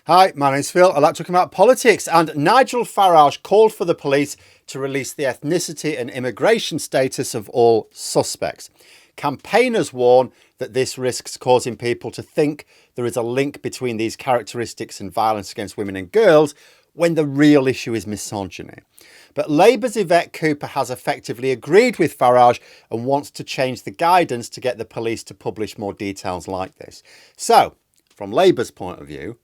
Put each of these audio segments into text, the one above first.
Hi, my name's Phil. I'd like to talk about politics. And Nigel Farage called for the police to release the ethnicity and immigration status of all suspects. Campaigners warn that this risks causing people to think there is a link between these characteristics and violence against women and girls, when the real issue is misogyny. But Labour's Yvette Cooper has effectively agreed with Farage and wants to change the guidance to get the police to publish more details like this. So, from Labour's point of view,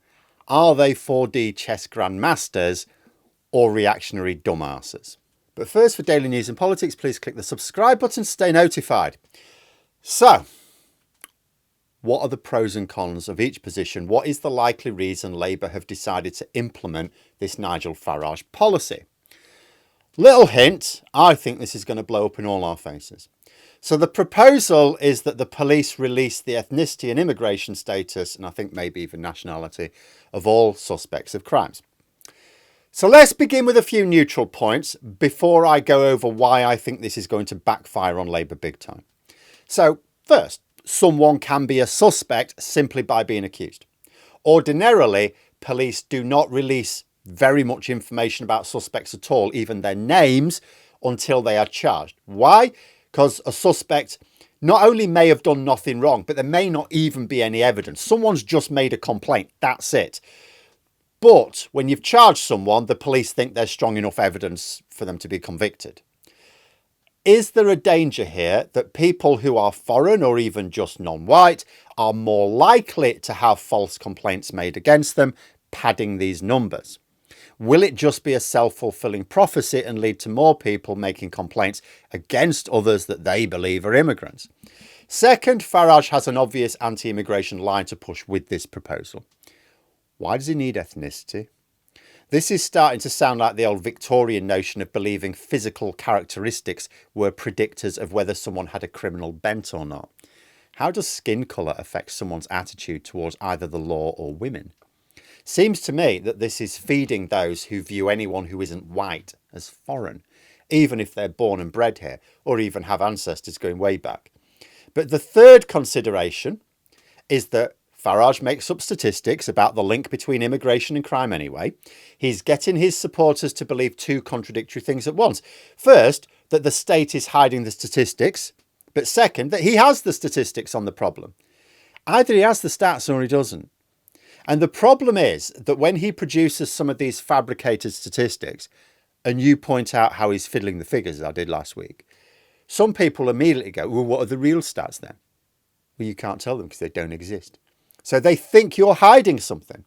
are they 4D chess grandmasters or reactionary dumbasses? But first, for daily news and politics, please click the subscribe button to stay notified. So, what are the pros and cons of each position? What is the likely reason Labour have decided to implement this Nigel Farage policy? Little hint, I think this is going to blow up in all our faces. So the proposal is that the police release the ethnicity and immigration status, and I think maybe even nationality, of all suspects of crimes. So let's begin with a few neutral points before I go over why I think this is going to backfire on Labour big time. So first, someone can be a suspect simply by being accused. Ordinarily, police do not release very much information about suspects at all, even their names, until they are charged. Why? Because a suspect not only may have done nothing wrong, but there may not even be any evidence. Someone's just made a complaint. That's it. But when you've charged someone, the police think there's strong enough evidence for them to be convicted. Is there a danger here that people who are foreign or even just non-white are more likely to have false complaints made against them, padding these numbers? Will it just be a self-fulfilling prophecy and lead to more people making complaints against others that they believe are immigrants? Second, Farage has an obvious anti-immigration line to push with this proposal. Why does he need ethnicity? This is starting to sound like the old Victorian notion of believing physical characteristics were predictors of whether someone had a criminal bent or not. How does skin colour affect someone's attitude towards either the law or women? Seems to me that this is feeding those who view anyone who isn't white as foreign, even if they're born and bred here, or even have ancestors going way back. But the third consideration is that Farage makes up statistics about the link between immigration and crime anyway. He's getting his supporters to believe two contradictory things at once. First, that the state is hiding the statistics, but second, that he has the statistics on the problem. Either he has the stats or he doesn't. And the problem is that when he produces some of these fabricated statistics, and you point out how he's fiddling the figures, as I did last week, some people immediately go, well, what are the real stats then? Well, you can't tell them because they don't exist. So they think you're hiding something.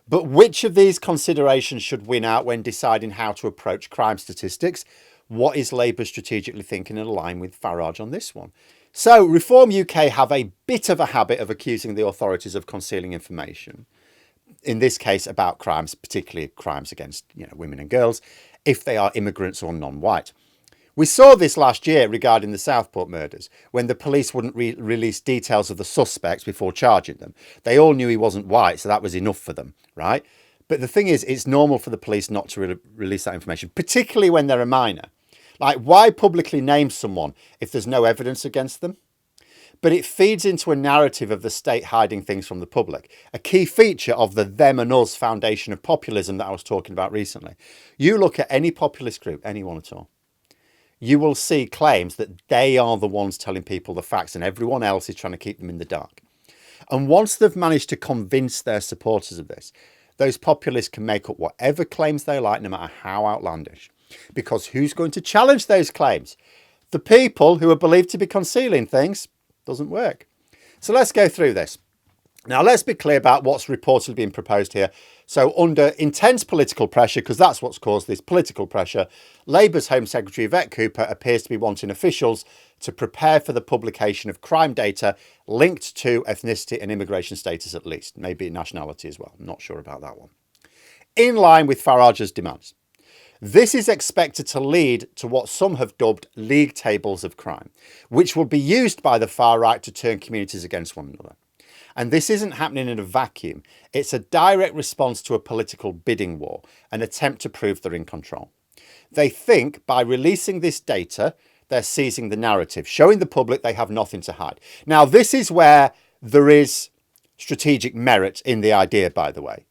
But which of these considerations should win out when deciding how to approach crime statistics? What is Labour strategically thinking in line with Farage on this one? So Reform UK have a bit of a habit of accusing the authorities of concealing information, in this case about crimes, particularly crimes against women and girls, if they are immigrants or non-white. We saw this last year regarding the Southport murders, when the police wouldn't release details of the suspects before charging them. They all knew he wasn't white, so that was enough for them, right? But the thing is, it's normal for the police not to release that information, particularly when they're a minor. Like, why publicly name someone if there's no evidence against them? But it feeds into a narrative of the state hiding things from the public, a key feature of the them and us foundation of populism that I was talking about recently. You look at any populist group, anyone at all, you will see claims that they are the ones telling people the facts and everyone else is trying to keep them in the dark. And once they've managed to convince their supporters of this, those populists can make up whatever claims they like, no matter how outlandish. Because who's going to challenge those claims? The people who are believed to be concealing things. Doesn't work. So let's go through this. Now, let's be clear about what's reportedly being proposed here. So under intense political pressure, because that's what's caused this political pressure, Labour's Home Secretary Yvette Cooper appears to be wanting officials to prepare for the publication of crime data linked to ethnicity and immigration status at least. Maybe nationality as well. I'm not sure about that one. In line with Farage's demands. This is expected to lead to what some have dubbed league tables of crime, which will be used by the far right to turn communities against one another. And this isn't happening in a vacuum. It's a direct response to a political bidding war, an attempt to prove they're in control. They think by releasing this data, they're seizing the narrative, showing the public they have nothing to hide. Now, this is where there is strategic merit in the idea, by the way.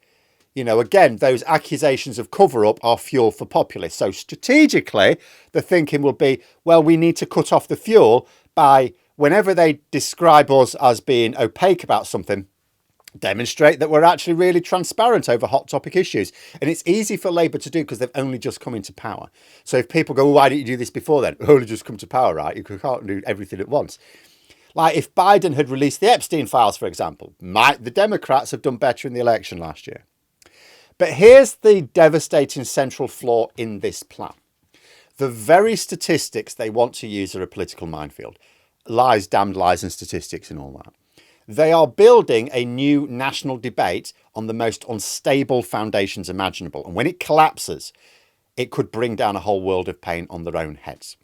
You know, again, those accusations of cover-up are fuel for populists. So strategically, the thinking will be, well, we need to cut off the fuel by, whenever they describe us as being opaque about something, demonstrate that we're actually really transparent over hot topic issues. And it's easy for Labour to do because they've only just come into power. So if people go, well, why didn't you do this before then? Only just come to power, right? You can't do everything at once. Like if Biden had released the Epstein files, for example, might the Democrats have done better in the election last year? But here's the devastating central flaw in this plan. The very statistics they want to use are a political minefield. Lies, damned lies and statistics and all that. They are building a new national debate on the most unstable foundations imaginable. And when it collapses, it could bring down a whole world of pain on their own heads.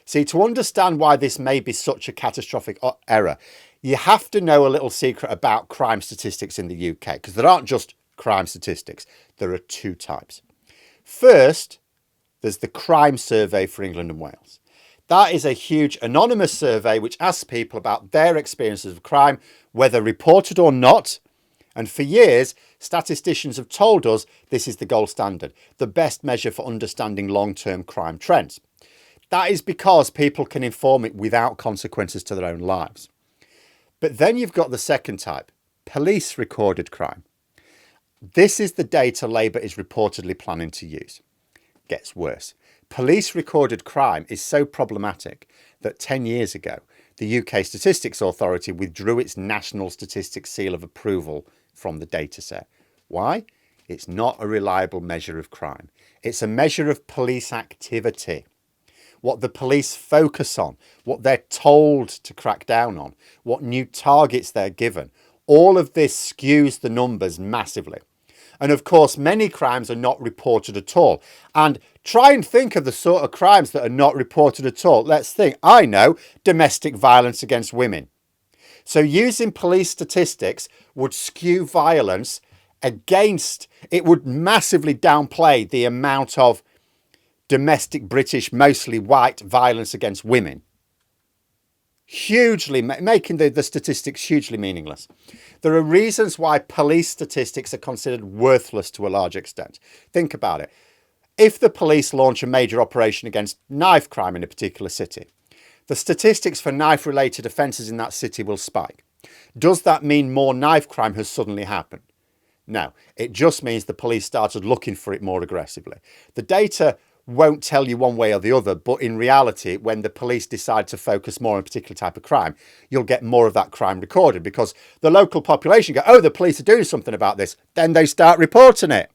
See, to understand why this may be such a catastrophic error, you have to know a little secret about crime statistics in the UK, because there aren't just crime statistics. There are two types. First, there's the crime survey for England and Wales. That is a huge anonymous survey which asks people about their experiences of crime, whether reported or not. And for years, statisticians have told us this is the gold standard, the best measure for understanding long-term crime trends. That is because people can inform it without consequences to their own lives. But then you've got the second type, police recorded crime. This is the data Labour is reportedly planning to use. Gets worse. Police recorded crime is so problematic that 10 years ago, the UK Statistics Authority withdrew its National Statistics Seal of Approval from the dataset. Why? It's not a reliable measure of crime. It's a measure of police activity. What the police focus on, what they're told to crack down on, what new targets they're given. All of this skews the numbers massively. And of course, many crimes are not reported at all. And try and think of the sort of crimes that are not reported at all. Let's think. I know, domestic violence against women. So using police statistics would skew violence against, it would massively downplay the amount of domestic British, mostly white violence against women. Hugely, making the statistics hugely meaningless. There are reasons why police statistics are considered worthless to a large extent. Think about it. If the police launch a major operation against knife crime in a particular city, the statistics for knife-related offences in that city will spike. Does that mean more knife crime has suddenly happened? No, it just means the police started looking for it more aggressively. The data won't tell you one way or the other, but in reality, when the police decide to focus more on a particular type of crime, you'll get more of that crime recorded because the local population go, oh, the police are doing something about this. Then they start reporting it.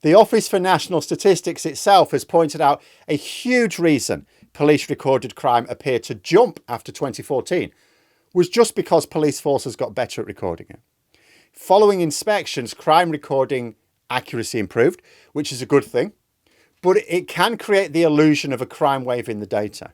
The Office for National Statistics itself has pointed out a huge reason police recorded crime appeared to jump after 2014 was just because police forces got better at recording it. Following inspections, crime recording accuracy improved, which is a good thing. But it can create the illusion of a crime wave in the data.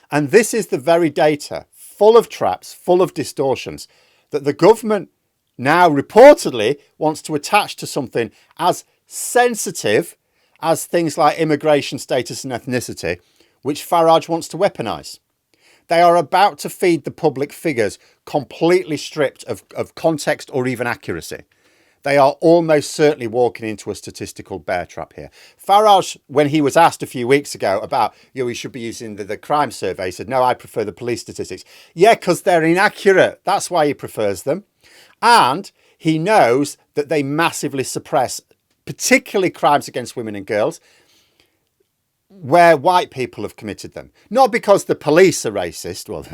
And this is the very data, full of traps, full of distortions, that the government now reportedly wants to attach to something as sensitive as things like immigration status and ethnicity, which Farage wants to weaponise. They are about to feed the public figures completely stripped of context or even accuracy. They are almost certainly walking into a statistical bear trap here. Farage, when he was asked a few weeks ago about, we should be using the crime survey, said, no, I prefer the police statistics. Yeah, because they're inaccurate. That's why he prefers them. And he knows that they massively suppress, particularly crimes against women and girls, where white people have committed them. Not because the police are racist. Well,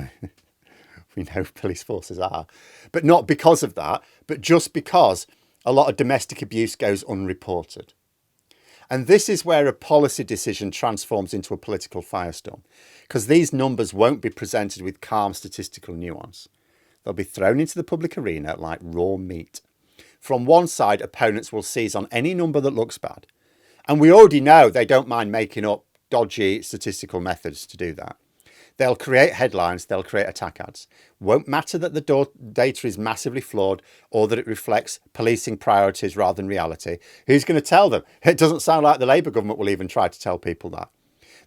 we know police forces are. But not because of that, but just because a lot of domestic abuse goes unreported. And this is where a policy decision transforms into a political firestorm, because these numbers won't be presented with calm statistical nuance. They'll be thrown into the public arena like raw meat. From one side, opponents will seize on any number that looks bad. And we already know they don't mind making up dodgy statistical methods to do that. They'll create headlines, they'll create attack ads. Won't matter that the data is massively flawed or that it reflects policing priorities rather than reality. Who's going to tell them? It doesn't sound like the Labour government will even try to tell people that.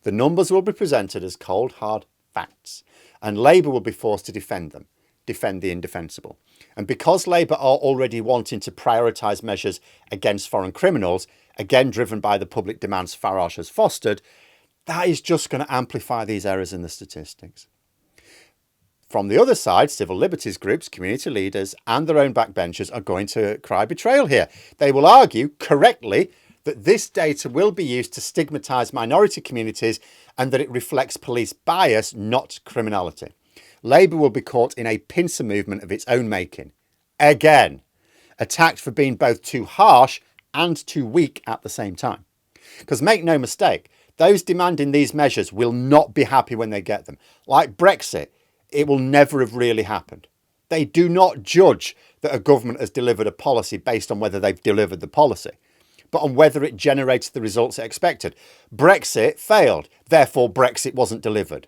The numbers will be presented as cold, hard facts, and Labour will be forced to defend them, defend the indefensible. And because Labour are already wanting to prioritise measures against foreign criminals, again driven by the public demands Farage has fostered, that is just going to amplify these errors in the statistics. From the other side, civil liberties groups, community leaders and their own backbenchers are going to cry betrayal here. They will argue, correctly, that this data will be used to stigmatise minority communities and that it reflects police bias, not criminality. Labour will be caught in a pincer movement of its own making. Again, attacked for being both too harsh and too weak at the same time. Because make no mistake, those demanding these measures will not be happy when they get them. Like Brexit, it will never have really happened. They do not judge that a government has delivered a policy based on whether they've delivered the policy, but on whether it generates the results it expected. Brexit failed, therefore Brexit wasn't delivered.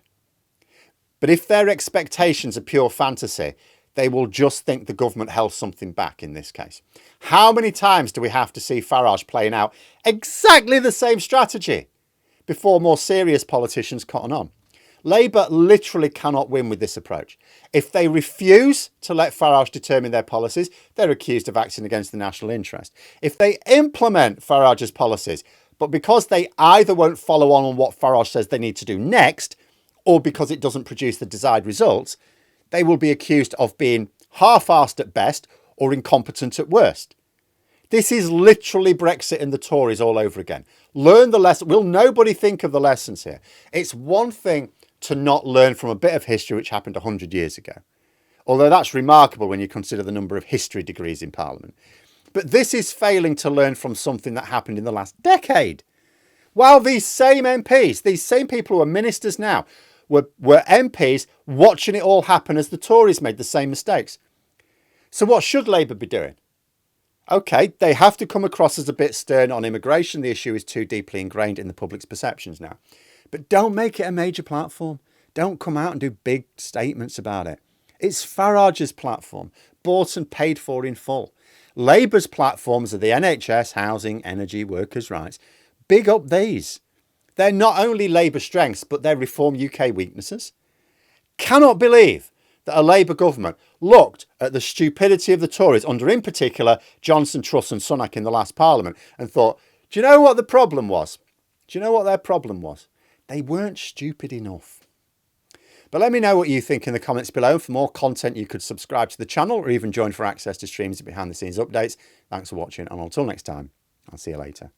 But if their expectations are pure fantasy, they will just think the government held something back in this case. How many times do we have to see Farage playing out exactly the same strategy before more serious politicians cotton on? Labour literally cannot win with this approach. If they refuse to let Farage determine their policies, they're accused of acting against the national interest. If they implement Farage's policies, but because they either won't follow on what Farage says they need to do next, or because it doesn't produce the desired results, they will be accused of being half-arsed at best or incompetent at worst. This is literally Brexit and the Tories all over again. Learn the lesson. Will nobody think of the lessons here? It's one thing to not learn from a bit of history which happened 100 years ago. Although that's remarkable when you consider the number of history degrees in Parliament. But this is failing to learn from something that happened in the last decade. While these same MPs, these same people who are ministers now, were MPs watching it all happen as the Tories made the same mistakes. So what should Labour be doing? OK, they have to come across as a bit stern on immigration. The issue is too deeply ingrained in the public's perceptions now. But don't make it a major platform. Don't come out and do big statements about it. It's Farage's platform, bought and paid for in full. Labour's platforms are the NHS, housing, energy, workers' rights. Big up these. They're not only Labour strengths, but they're Reform UK weaknesses. Cannot believe that a Labour government looked at the stupidity of the Tories under, in particular, Johnson, Truss and Sunak in the last Parliament and thought, do you know what the problem was? Do you know what their problem was? They weren't stupid enough. But let me know what you think in the comments below. For more content, you could subscribe to the channel or even join for access to streams and behind the scenes updates. Thanks for watching, and until next time, I'll see you later.